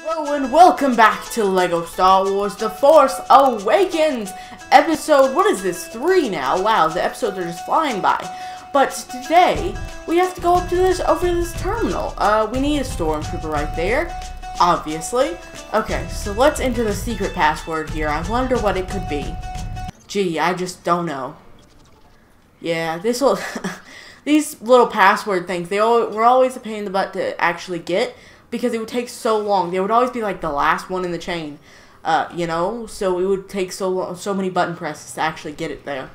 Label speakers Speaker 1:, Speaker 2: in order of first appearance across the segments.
Speaker 1: Hello and welcome back to LEGO Star Wars The Force Awakens! Episode, what is this, 3 now? Wow, the episodes are just flying by. But today, we have to go up to over this terminal. We need a stormtrooper right there, obviously. Okay, so let's enter the secret password here. I wonder what it could be. Gee, I just don't know. Yeah, this will... These little password things, were always a pain in the butt to actually get, because it would take so long. They would always be like the last one in the chain, you know? So it would take so many button presses to actually get it there.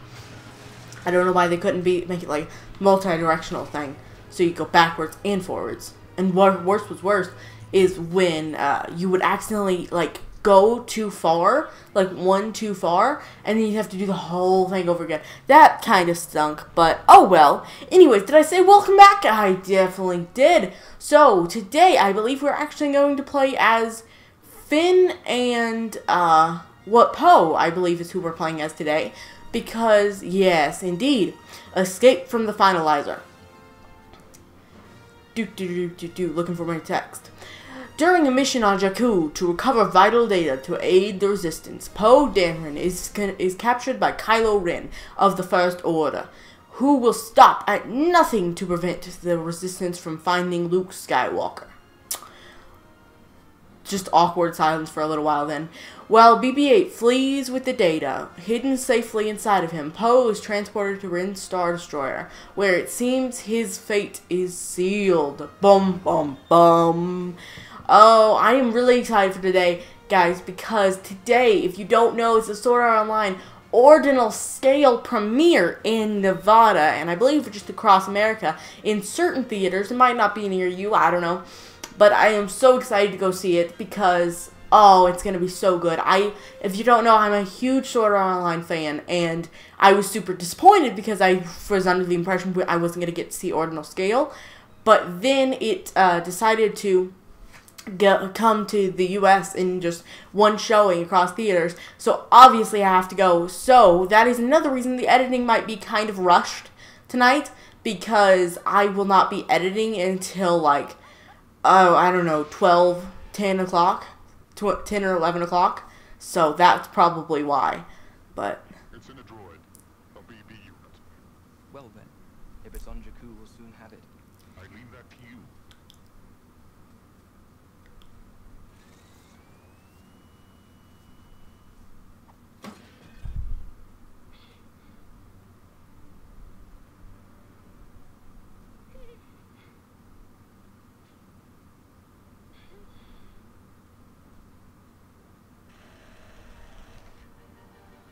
Speaker 1: I don't know why they couldn't make it like multi-directional thing, so you go backwards and forwards. And what was worse is when you would accidentally like go too far, like one too far, and then you'd have to do the whole thing over again. That kind of stunk, but oh well. Anyways, did I say welcome back? I definitely did. So today I believe we're actually going to play as Finn and Poe, I believe is who we're playing as today, because yes, indeed, escape from the finalizer. Looking for my text. During a mission on Jakku to recover vital data to aid the Resistance, Poe Dameron is captured by Kylo Ren of the First Order, who will stop at nothing to prevent the Resistance from finding Luke Skywalker. Just awkward silence for a little while then. While BB-8 flees with the data hidden safely inside of him, Poe is transported to Ren's Star Destroyer, where it seems his fate is sealed. Bum bum bum. Oh, I am really excited for today, guys, because today, if you don't know, it's a Sword Art Online Ordinal Scale premiere in Nevada, and I believe just across America, in certain theaters. It might not be near you, I don't know, but I am so excited to go see it because, oh, it's going to be so good. If you don't know, I'm a huge Sword Art Online fan, and I was super disappointed because I was under the impression I wasn't going to get to see Ordinal Scale, but then it decided to come to the US in just one showing across theaters, so obviously I have to go. So that is another reason the editing might be kind of rushed tonight, because I will not be editing until like, oh, I don't know, 10 o'clock, 10 or 11 o'clock, so that's probably why. But
Speaker 2: it's in a droid, a BB unit.
Speaker 3: Well then, if it's on Jakku, we'll soon have it.
Speaker 2: I leave that to you.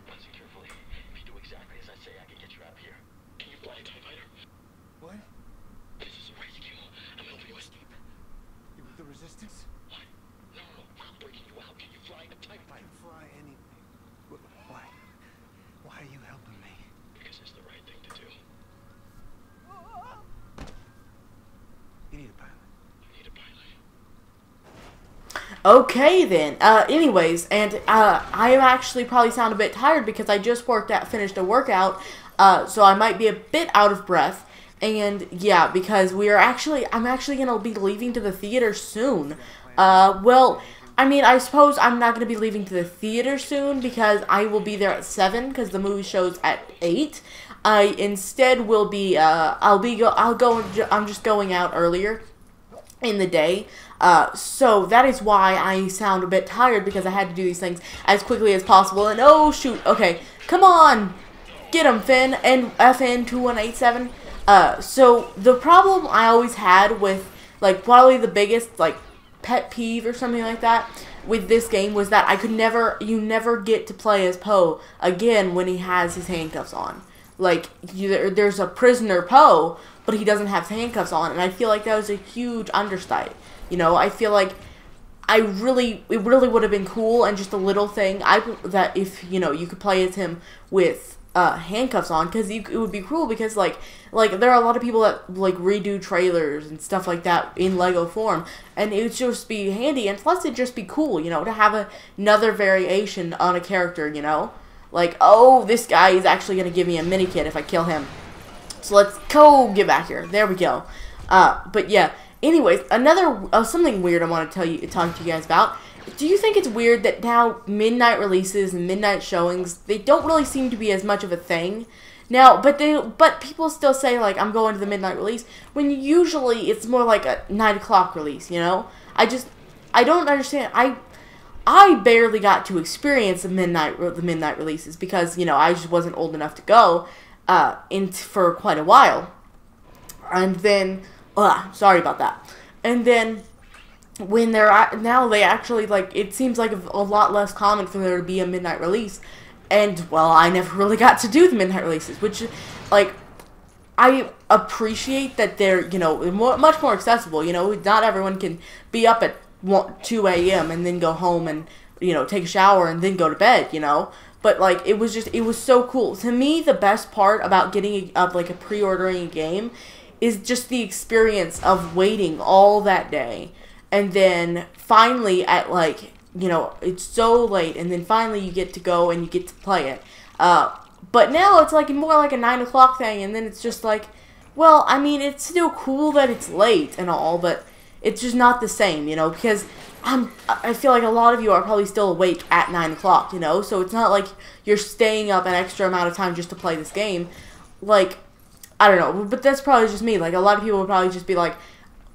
Speaker 4: Listen carefully. If you do exactly as I say, I can get you out of here. Can you fly a TIE fighter?
Speaker 3: What?
Speaker 4: This is a rescue. I'm helping you escape.
Speaker 3: You with the Resistance?
Speaker 4: What? No, I'm breaking you out. Can you fly a TIE
Speaker 3: I
Speaker 4: fighter?
Speaker 3: can fly anything. Why? Why are you helping me?
Speaker 4: Because it's the right thing to do.
Speaker 3: You need a pilot.
Speaker 4: I need a pilot.
Speaker 1: okay then. Anyways, and I am actually probably sound a bit tired because I just finished a workout, so I might be a bit out of breath. And yeah, because I'm actually gonna be leaving to the theater soon. Well, I mean, I suppose I'm not gonna be leaving to the theater soon because I will be there at 7 because the movie shows at 8. I instead will be I'm just going out earlier in the day. So that is why I sound a bit tired, because I had to do these things as quickly as possible. And oh shoot, okay, come on, get him, Finn, and FN2187. So the problem I always had with, like, probably the biggest, like, pet peeve or something like that with this game was that you never get to play as Poe again when he has his handcuffs on. Like, there's a prisoner Poe, but he doesn't have handcuffs on, and I feel like that was a huge undersight. You know, I feel like it really would have been cool and just a little thing that if, you know, you could play as him with handcuffs on, because it would be cool, because like there are a lot of people that like redo trailers and stuff like that in Lego form, and it would just be handy, and plus it'd just be cool, you know, to have another variation on a character, you know, like, oh, this guy is actually gonna give me a mini kit if I kill him, so let's go get back here. There we go. But yeah, Anyways, another something weird I want to talk to you guys about. Do you think it's weird that now midnight releases and midnight showings, they don't really seem to be as much of a thing now, but people still say, like, I'm going to the midnight release, when usually it's more like a 9 o'clock release, you know? I don't understand. I barely got to experience the midnight releases because, you know, I just wasn't old enough to go for quite a while. And then, sorry about that. And then when now they actually, like, it seems like a lot less common for there to be a midnight release. And, well, I never really got to do the midnight releases, which, like, I appreciate that they're, you know, much more accessible. You know, not everyone can be up at 2 a.m. and then go home and, you know, take a shower and then go to bed, you know. But, like, it was so cool. To me, the best part about pre-ordering a game is just the experience of waiting all that day. And then finally at, like, you know, it's so late, and then finally you get to go and you get to play it. But now it's like more like a 9 o'clock thing, and then it's just like, well, I mean, it's still cool that it's late and all, but it's just not the same, you know, because I feel like a lot of you are probably still awake at 9 o'clock, you know, so it's not like you're staying up an extra amount of time just to play this game. Like, I don't know, but that's probably just me. Like, a lot of people would probably just be like,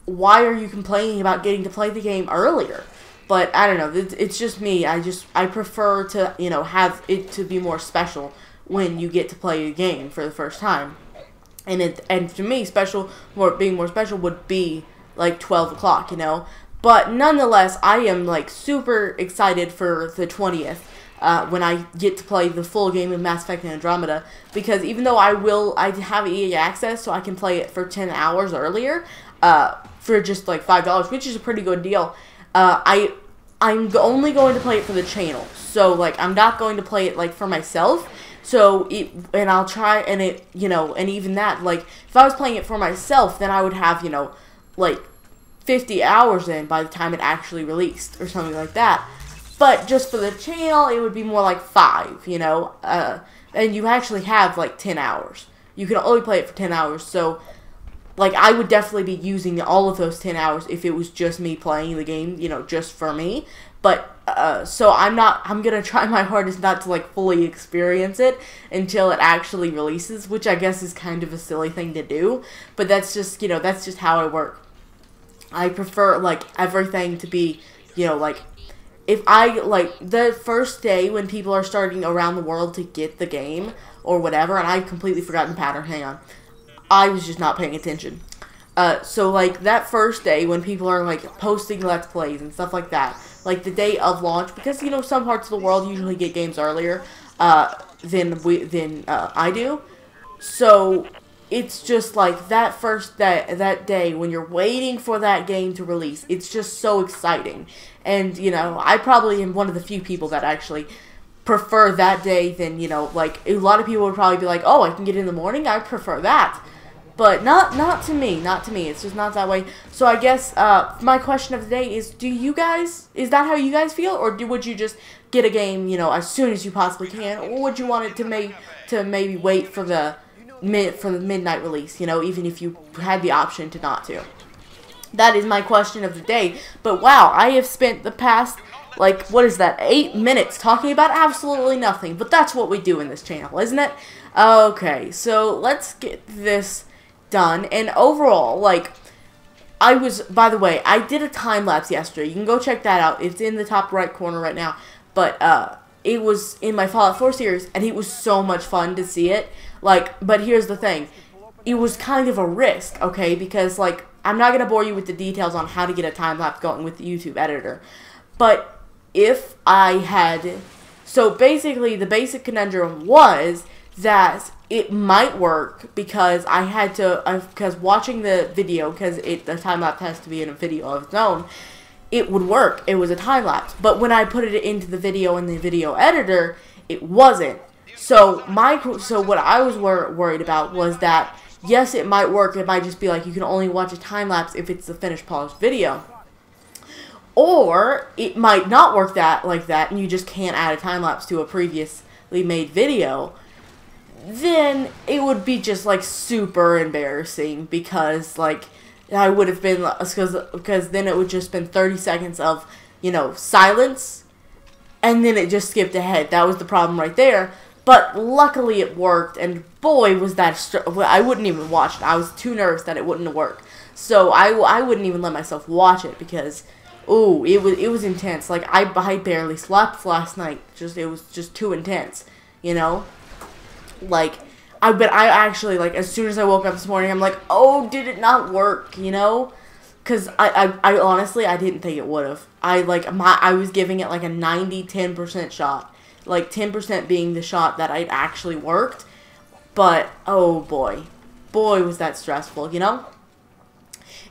Speaker 1: why are you complaining about getting to play the game earlier? But, I don't know, it's just me. I prefer to, you know, have it to be more special when you get to play a game for the first time. And to me, being more special would be, like, 12 o'clock, you know. But, nonetheless, I am, like, super excited for the 20th, when I get to play the full game of Mass Effect Andromeda. Because even though I have EA access, so I can play it for 10 hours earlier, for just, like, $5, which is a pretty good deal. I'm only going to play it for the channel, so, like, I'm not going to play it, like, for myself, so, I'll try, and you know, and even that, like, if I was playing it for myself, then I would have, you know, like, 50 hours in by the time it actually released, or something like that, but just for the channel, it would be more like 5, you know, and you actually have, like, 10 hours. You can only play it for 10 hours, so, like, I would definitely be using all of those 10 hours if it was just me playing the game, you know, just for me. But, so I'm going to try my hardest not to, like, fully experience it until it actually releases, which I guess is kind of a silly thing to do. But that's just, you know, that's just how I work. I prefer, like, everything to be, you know, like, if I, like, the first day when people are starting around the world to get the game or whatever, and I've completely forgotten the pattern, hang on. I was just not paying attention. So, like, that first day when people are, like, posting Let's Plays and stuff like that, like, the day of launch, because, you know, some parts of the world usually get games earlier than I do. So, it's just, like, that day when you're waiting for that game to release, it's just so exciting. And, you know, I probably am one of the few people that actually prefer that day than, you know, like, a lot of people would probably be like, oh, I can get it in the morning, I prefer that. But not to me. It's just not that way. So I guess my question of the day is: is that how you guys feel, or would you just get a game, you know, as soon as you possibly can, or would you want it to maybe wait for the midnight release? You know, even if you had the option to not to. That is my question of the day. But wow, I have spent the past, like, what is that, 8 minutes talking about absolutely nothing. But that's what we do in this channel, isn't it? Okay, so let's get this done. And overall, like, by the way, I did a time lapse yesterday. You can go check that out. It's in the top right corner right now. But it was in my Fallout 4 series, and it was so much fun to see it. Like, but here's the thing. It was kind of a risk, okay? Because, like, I'm not going to bore you with the details on how to get a time lapse going with the YouTube editor. But if I had... So, basically, the basic conundrum was that it might work because I had to... Because watching the video, because the time-lapse has to be in a video of its own, it would work. It was a time-lapse. But when I put it into the video in the video editor, it wasn't. So, what I was worried about was that, yes, it might work. It might just be like you can only watch a time-lapse if it's the finished, polished video. Or it might not work like that, and you just can't add a time-lapse to a previously made video. Then it would be just, like, super embarrassing because, like, I would have been, because then it would just been 30 seconds of, you know, silence, and then it just skipped ahead. That was the problem right there. But luckily it worked, and boy was that, I wouldn't even watch it. I was too nervous that it wouldn't work. So I wouldn't even let myself watch it because, ooh, it was intense. Like, I barely slept last night. It was just too intense, you know? Like, but I actually, like, as soon as I woke up this morning, I'm like, oh, did it not work, you know? Because I honestly, I didn't think it would have. I was giving it like a 90-10% shot. Like, 10% being the shot that I'd actually worked. But, oh boy. Boy, was that stressful, you know?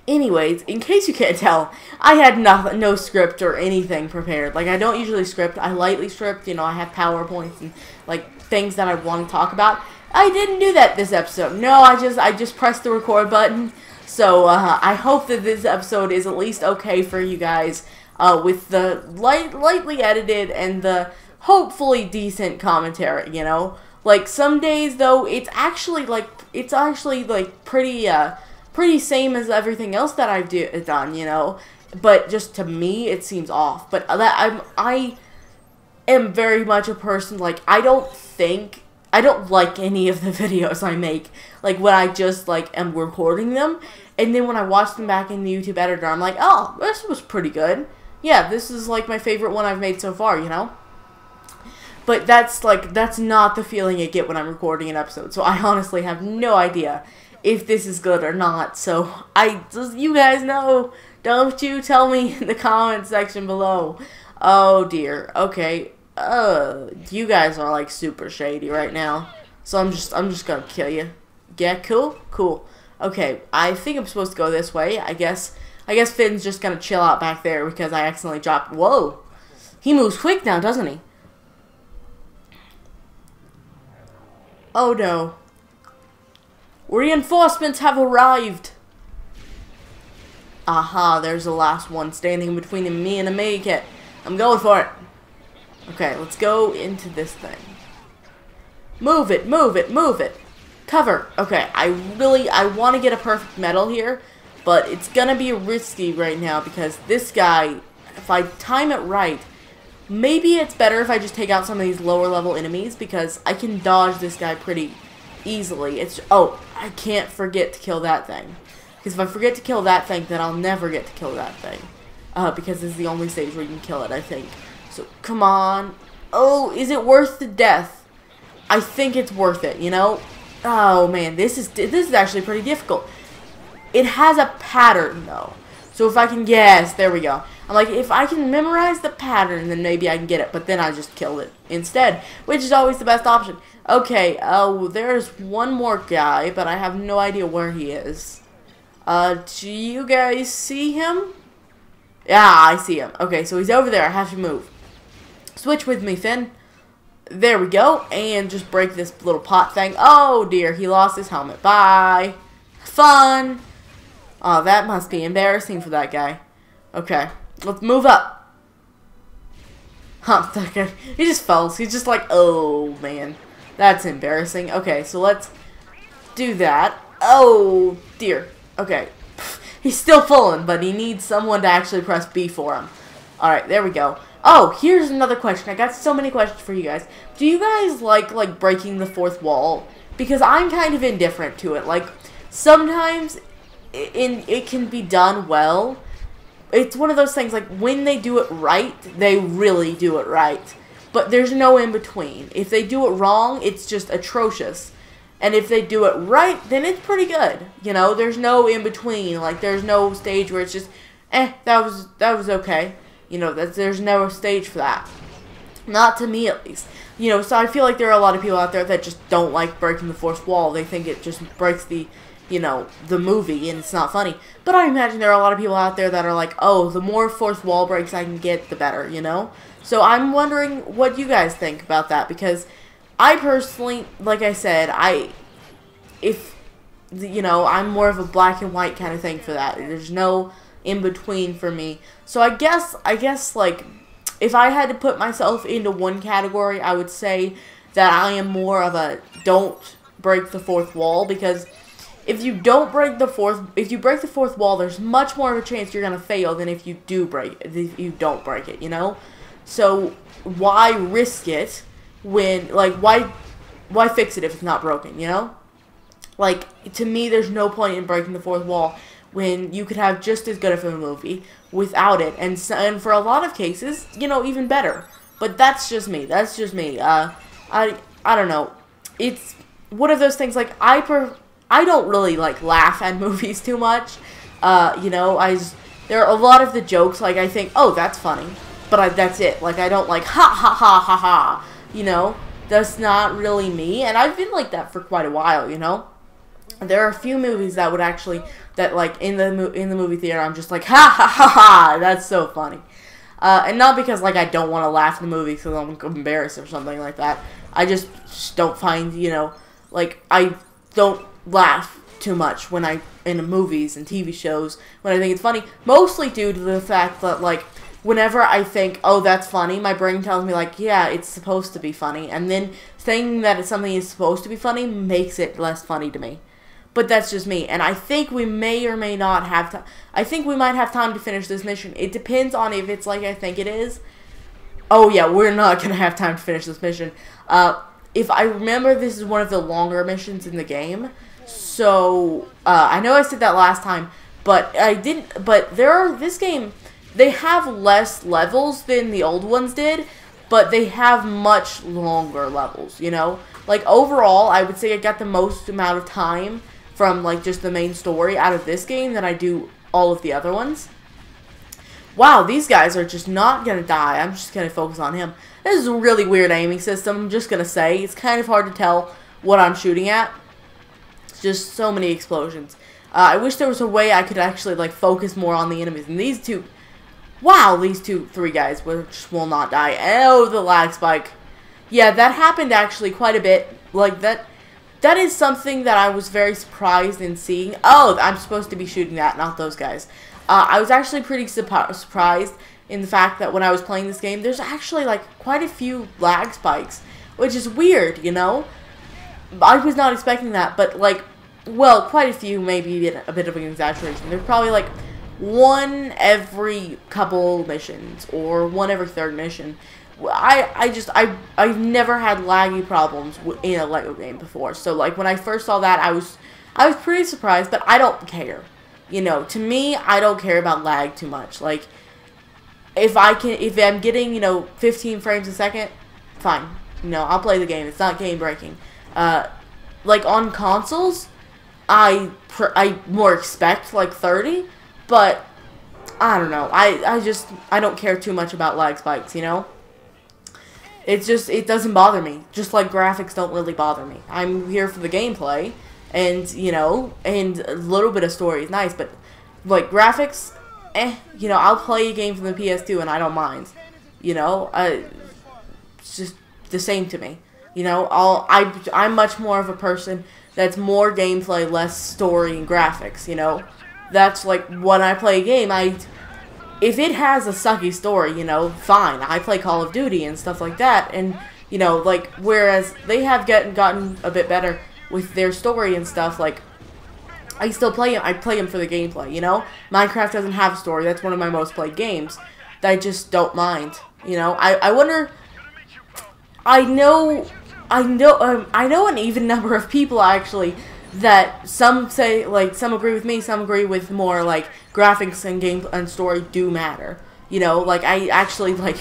Speaker 1: Anyways, in case you can't tell, I had no script or anything prepared. Like, I don't usually script. I lightly script, you know, I have PowerPoints and, like, things that I want to talk about. I didn't do that this episode. No, I just pressed the record button. So, I hope that this episode is at least okay for you guys, with the lightly edited and the hopefully decent commentary, you know? Like, some days, though, it's actually, like, pretty same as everything else that I've done, you know? But just to me, it seems off. But I am very much a person, like, I don't like any of the videos I make, like, when I just, like, am recording them, and then when I watch them back in the YouTube editor, I'm like, oh, this was pretty good. Yeah, this is, like, my favorite one I've made so far, you know? But that's not the feeling I get when I'm recording an episode, so I honestly have no idea if this is good or not, so you guys know, don't you tell me in the comment section below. Oh, dear, okay. You guys are, like, super shady right now. So I'm just gonna kill you. Yeah, cool? Cool. Okay, I think I'm supposed to go this way. I guess Finn's just gonna chill out back there because I accidentally dropped. Whoa! He moves quick now, doesn't he? Oh no. Reinforcements have arrived! Aha, there's the last one standing between me and a medikit. I'm going for it. Okay, let's go into this thing. Move it, move it, move it. Cover. Okay, I want to get a perfect medal here, but it's gonna be risky right now because this guy, if I time it right, maybe it's better if I just take out some of these lower level enemies because I can dodge this guy pretty easily. Oh, I can't forget to kill that thing. Because if I forget to kill that thing, then I'll never get to kill that thing. Because this is the only stage where you can kill it, I think. So, come on. Oh, is it worth the death? I think it's worth it, you know? Oh, man, this is actually pretty difficult. It has a pattern, though. So if I can, yes, there we go. I'm like, if I can memorize the pattern, then maybe I can get it. But then I just killed it instead, which is always the best option. Okay, there's one more guy, but I have no idea where he is. Do you guys see him? Yeah, I see him. Okay, so he's over there. I have to move. Switch with me, Finn. There we go. And just break this little pot thing. Oh, dear. He lost his helmet. Bye. Fun. Oh, that must be embarrassing for that guy. Okay. Let's move up. Huh. That guy, he just fell. He's just like, oh, man. That's embarrassing. Okay, so let's do that. Oh, dear. Okay. He's still falling, but he needs someone to actually press B for him. Alright, there we go. Oh, here's another question. I got so many questions for you guys. Do you guys like breaking the fourth wall? Because I'm kind of indifferent to it. Like, sometimes it can be done well. It's one of those things, like, when they do it right, they really do it right. But there's no in between. If they do it wrong, it's just atrocious. And if they do it right, then it's pretty good. You know, there's no in between. Like, there's no stage where it's just, that was okay. You know, there's no stage for that. Not to me, at least. You know, so I feel like there are a lot of people out there that just don't like breaking the fourth wall. They think it just breaks the, you know, the movie, and it's not funny. But I imagine there are a lot of people out there that are like, oh, the more fourth wall breaks I can get, the better, you know? So I'm wondering what you guys think about that, because I personally, like I said, you know, I'm more of a black and white kind of thing for that. There's no in between for me. So I guess like, if I had to put myself into one category, I would say that I am more of a don't break the fourth wall, because if you don't break the if you break the fourth wall, there's much more of a chance you're gonna fail than if you don't break it, you know? So why risk it when, like, why fix it if it's not broken, you know? Like, to me, there's no point in breaking the fourth wall when you could have just as good of a movie without it, and for a lot of cases, you know, even better. But that's just me. That's just me. I don't know. It's one of those things, like, I don't really, like, laugh at movies too much. You know, there are a lot of the jokes, like, I think, oh, that's funny. But that's it. Like, I don't, like, ha, ha, ha, ha, ha. You know? That's not really me. And I've been like that for quite a while, you know? There are a few movies that would actually, that, like, in the movie theater, I'm just like, ha, ha, ha, ha. That's so funny. And not because, like, I don't want to laugh in the movie because I'm embarrassed or something like that. I just don't find, you know, like, I don't laugh too much when in movies and TV shows when I think it's funny. Mostly due to the fact that, like, whenever I think, oh, that's funny, my brain tells me, like, yeah, it's supposed to be funny. And then saying that something is supposed to be funny makes it less funny to me. But that's just me. And I think we may or may not have time. I think we might have time to finish this mission. It depends on if it's like I think it is. Oh, yeah, we're not going to have time to finish this mission. If I remember, this is one of the longer missions in the game. So, I know I said that last time, but I didn't. But this game, they have less levels than the old ones did, but they have much longer levels, you know? Like, overall, I would say I got the most amount of time from, like, just the main story out of this game than I do all of the other ones. Wow, these guys are just not gonna die. I'm just gonna focus on him. This is a really weird aiming system, I'm just gonna say. It's kind of hard to tell what I'm shooting at. It's just so many explosions. I wish there was a way I could actually, like, focus more on the enemies. And these two... Wow, these three guys which will not die. Oh, the lag spike. Yeah, that happened actually quite a bit. Like, that is something that I was very surprised in seeing. Oh, I'm supposed to be shooting that, not those guys. I was actually pretty surprised in the fact that when I was playing this game, there's actually, like, quite a few lag spikes, which is weird, you know? I was not expecting that, but, like, well, quite a few, maybe a bit of an exaggeration. There's probably, like, one every couple missions, or one every third mission. I've never had laggy problems in a Lego game before. So, like, when I first saw that, I was pretty surprised, but I don't care. You know, to me, I don't care about lag too much. Like, if I'm getting, you know, 15 frames a second, fine. You know, I'll play the game. It's not game breaking. Like, on consoles, I more expect, like, 30, but I don't know. I don't care too much about lag spikes, you know? It doesn't bother me. Just like graphics don't really bother me. I'm here for the gameplay, and, you know, and a little bit of story is nice, but, like, graphics, you know, I'll play a game from the PS2 and I don't mind. You know, it's just the same to me. You know, I'm much more of a person that's more gameplay, less story and graphics, you know? That's, like, when I play a game, if it has a sucky story, you know, fine. I play Call of Duty and stuff like that, and, you know, like, whereas they have gotten a bit better with their story and stuff, like, I still play them. I play them for the gameplay, you know? Minecraft doesn't have a story. That's one of my most played games that I just don't mind, you know? I wonder... I know an even number of people, actually, that some say, like, some agree with me, some agree with more, like, graphics and game and story do matter. You know, like, I actually, like,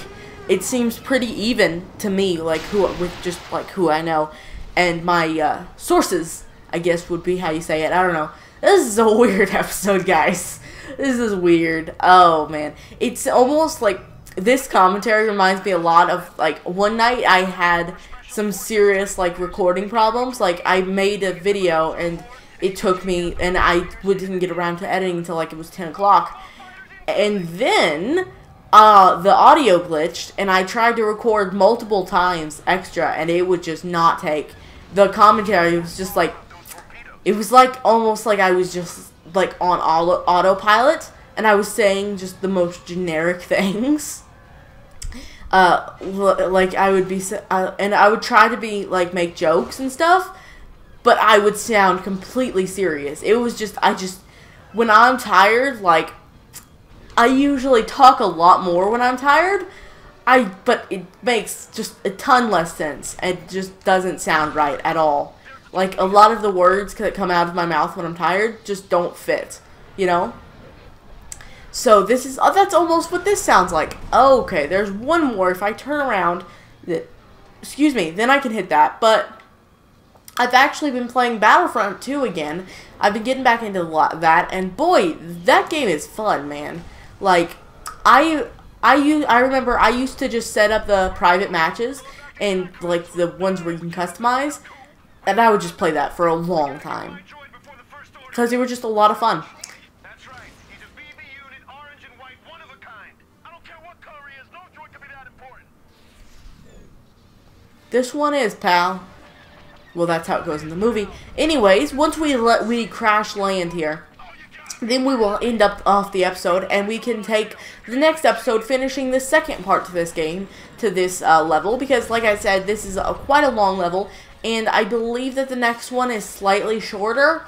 Speaker 1: it seems pretty even to me, like, who I know, and my, sources, I guess would be how you say it. I don't know. This is a weird episode, guys. This is weird. Oh, man. It's almost like, this commentary reminds me a lot of, like, one night I had some serious, like, recording problems. Like, I made a video, and it took me, and I didn't get around to editing until, like, it was 10 o'clock. And then, the audio glitched, and I tried to record multiple times extra, and it would just not take. The commentary was just, like, it was, like, almost like I was just, like, on autopilot, and I was saying just the most generic things. Like, I would be, and I would try to be, like, make jokes and stuff, but I would sound completely serious. It was just, when I'm tired, like, I usually talk a lot more when I'm tired, but it makes just a ton less sense. It just doesn't sound right at all. Like, a lot of the words that come out of my mouth when I'm tired just don't fit, you know? So this is, that's almost what this sounds like. Okay, there's one more. If I turn around, excuse me, then I can hit that. But I've actually been playing Battlefront 2 again. I've been getting back into that, and boy, that game is fun, man. Like, I remember I used to just set up the private matches, and like the ones where you can customize, and I would just play that for a long time, because they were just a lot of fun.
Speaker 3: That's right. He's a BB unit, orange and white, one of a kind. I don't care what color he is. No droid can be that important.
Speaker 1: This one is, pal. Well, that's how it goes in the movie. Anyways, once we crash land here, then we will end up off the episode, and we can take the next episode finishing the second part to this game, to this level, because like I said, this is quite a long level, and I believe that the next one is slightly shorter,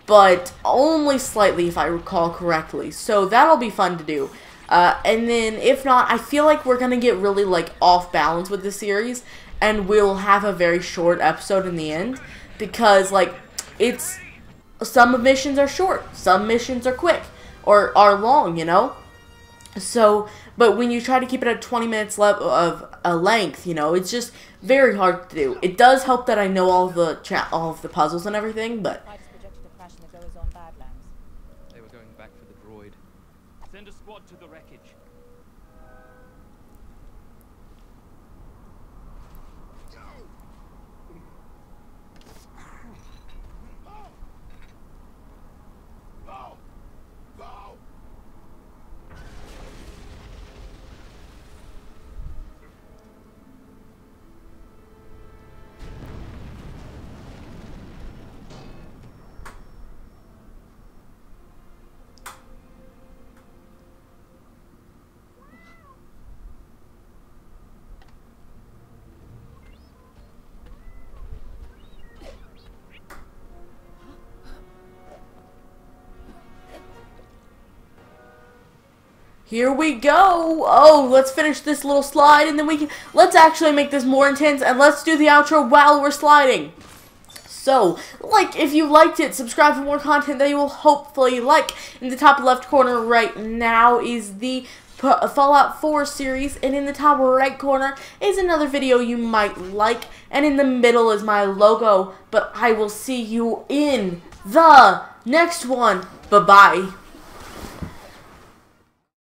Speaker 1: but only slightly if I recall correctly, so that'll be fun to do. And then if not, I feel like we're gonna get really like off balance with the series, and we'll have a very short episode in the end, because like it's, some missions are short, some missions are quick, or are long, you know? So, but when you try to keep it at 20 minutes of a length, you know, it's just very hard to do. It does help that I know all of the puzzles and everything, but
Speaker 5: I just projected a crash in the goers on Badlands.
Speaker 6: They were going back for the droid. Send a squad to the wreckage.
Speaker 1: here we go. Oh, let's finish this little slide, and then let's actually make this more intense, and let's do the outro while we're sliding. So, like, if you liked it, subscribe for more content that you will hopefully like. In the top left corner right now is the Fallout 4 series, and in the top right corner is another video you might like, and in the middle is my logo. But I will see you in the next one. Bye-bye.